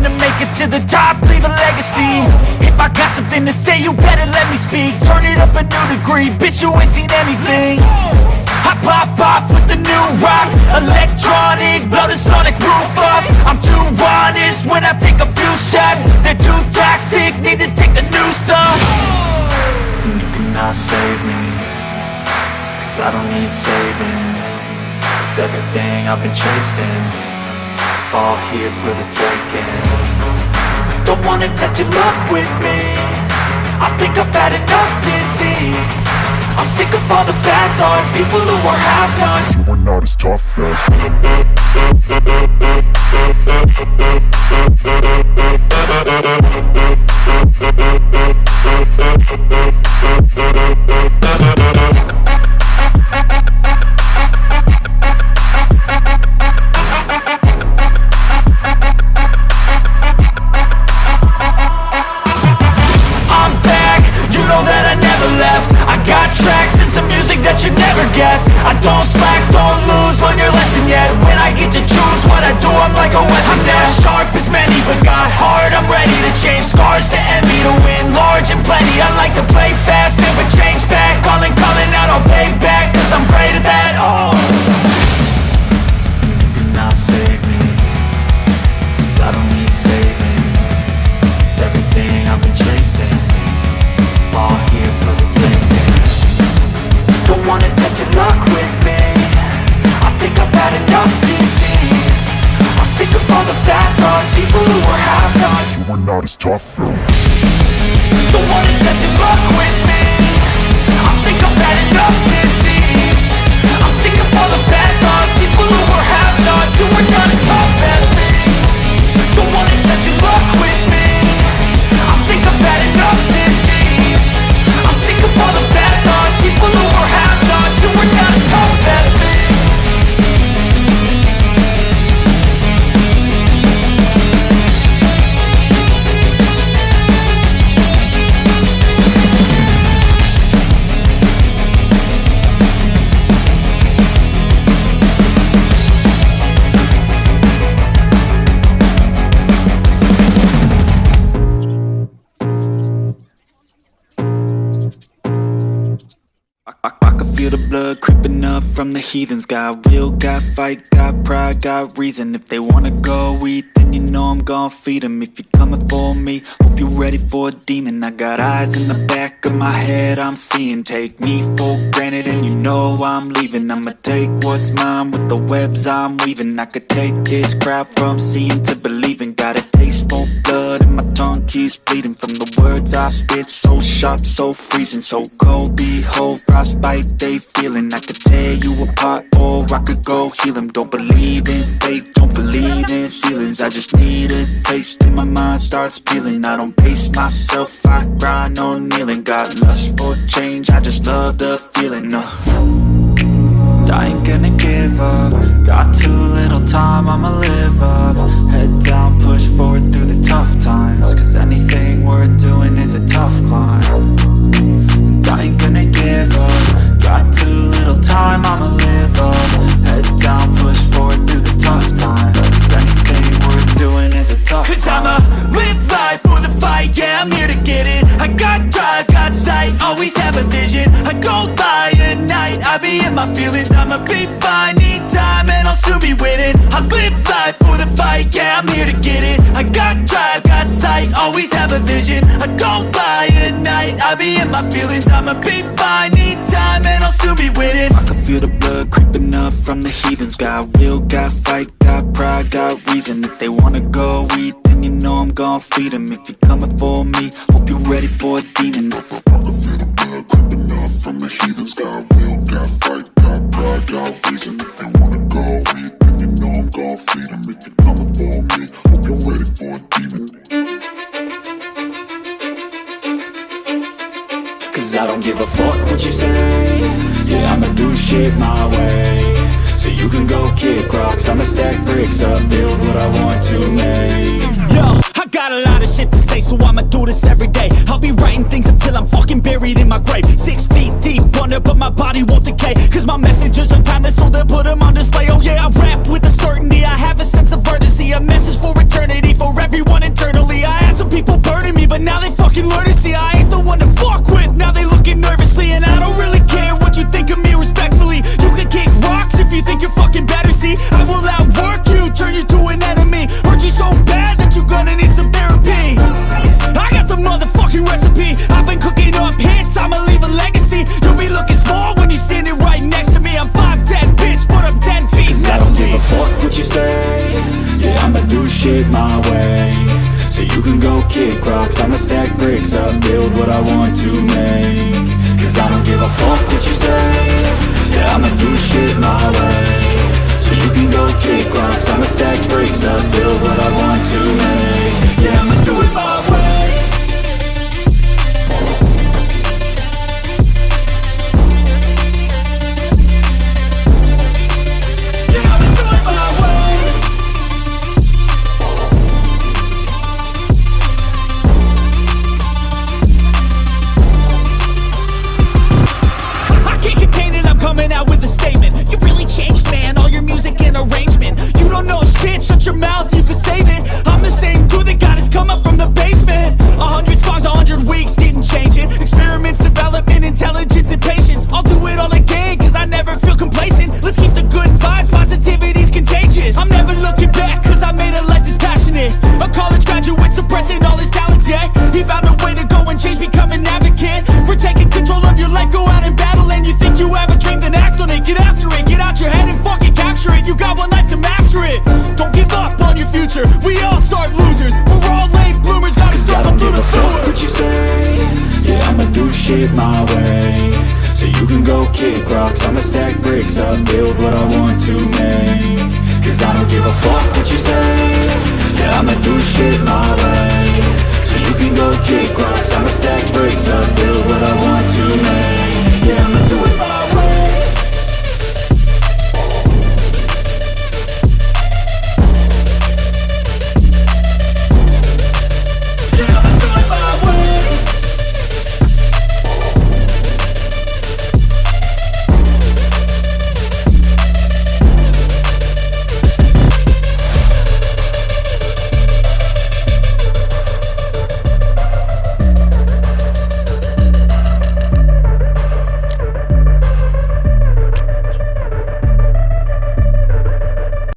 to make it to the top, leave a legacy. If I got something to say, you better let me speak. Turn it up a new degree, bitch, you ain't seen anything. I pop off with the new rock, electronic, blow the sonic roof up. I'm too honest when I take a few shots. They're too toxic, need to take the noose off. And you cannot save me, cause I don't need saving. It's everything I've been chasing, all here for the taking. Don't wanna test your luck with me, I think I've had enough disease. I'm sick of all the bad thoughts, people who are half-nots. You are not as tough as I'm back, you know that I never left. I got tracks and some music that you never guessed. I don't slack, don't lose, learn your lesson yet. When I get to choose what I do, I'm like a weapon. I'm not sharp as many, but got hard, I'm ready to change. Scars to envy, to win large and plenty. I like to play fast, never change back. Calling out, I'll pay back, cause I'm great at that. Oh, you cannot save me, cause I don't need saving. It's everything I've been chasing, all here for the taking. Don't wanna test your luck with me, I think I've had enough disease. I'm sick of all the bad thoughts, people who are half-nots. you are not as tough as. Don't wanna test your luck with me, I think I've had enough disease. I'm sick of all the bad thoughts, people who are half-nots, who are not as tough as me. Don't wanna test your luck with me, I think I've had enough disease. I'm sick of all the bad thoughts, people who are half-nots, who are not as tough as me. I can feel the blood creeping up from the heathens. Got will, got fight, got pride, got reason. If they wanna go eat, then you know I'm gon' feed them. If you're coming for me, hope you're ready for a demon. I got eyes in the back of my head, I'm seeing. Take me for granted and you know I'm leaving. I'ma take what's mine with the webs I'm weaving. I could take this crowd from seeing to believing. Got a taste for blood and my tongue keeps bleeding. From the words I spit, so sharp, so freezing. So cold, behold, frostbite they feeling. I could tear you apart or I could go heal them. Don't believe in fate, don't believe in ceilings. I just need a taste and my mind starts peeling. I don't pace myself, I grind on kneeling. Got lust for change, I just love the feeling. I ain't gonna give up, got too little time, I'ma live up. Head down, push forward through the tough times, cause anything worth doing is a tough climb. And I ain't gonna give up, got too little time, I'ma live up. Head down, push forward through the tough times, cause anything worth doing is a tough climb. Cause I'ma live life for the fight, yeah, I'm here to get it. I got drive, got sight, always have a vision. I don't lie at night, I be in my feelings. I'ma be fine, need time, and I'll soon be winning. I live life for the fight, yeah, I'm here to get it. I got drive, got sight, always have a vision. I don't lie at night, I be in my feelings. I'ma be fine, need time, and I'll soon be winning. I can feel the blood creeping up from the heathens. Got will, got fight, got pride, got reason. If they wanna go eat, then you know I'm gon' feed them. If you're coming for me, hope you're ready for a demon. I can feel the blood creeping up from the heathens. Got will, got fight, got pride, got reason. If they wanna go eat, then you know I'm gon' feed them. If you're coming for me, hope you're ready for a demon. Cause I don't give a fuck what you say. Yeah, I'ma do shit my way. So you can go kick rocks, I'ma stack bricks up, build what I want to make. Yo, I got a lot of shit to say, so I'ma do this every day. I'll be writing things until I'm fucking buried in my grave. 6 feet deep under, but my body won't decay. Cause my messages are timeless, so they'll put them on display. Oh yeah, I rap with a certainty, I have a sense of urgency. A message for eternity, for everyone kick rocks, I'ma stack bricks up, build what I want to make. Cause I don't give a fuck what you say, yeah, I'ma do shit my way. So you can go kick rocks, I'ma stack bricks up, build what I want to make. Yeah, I'ma do it my way. Coming out with a statement. You really changed, man, all your music and arrangement. You don't know shit, shut your mouth, you can save it. I'm the same dude that got his come up from the basement. 100 songs, 100 weeks, didn't change it. Experiments, development, intelligence, and patience. I'll do it all again, cause I never feel complacent. Let's keep the good vibes, positivity's contagious. I'm never looking back, cause I made a life that's passionate. A college graduate suppressing all his talents, yeah. He found a way to go and change, become an advocate. For taking control of your life, go out and battle. And you think you have a dream, then act on it. Get after it, get out your head and fucking capture it. You got one life to master it. Don't give up on your future, we all start losers. We're all late bloomers, gotta struggle through the sewer. What you say, yeah, I'ma do shit my way. So you can go kick rocks, I'ma stack bricks up, build what I want to make. Cause I don't give a fuck what you say,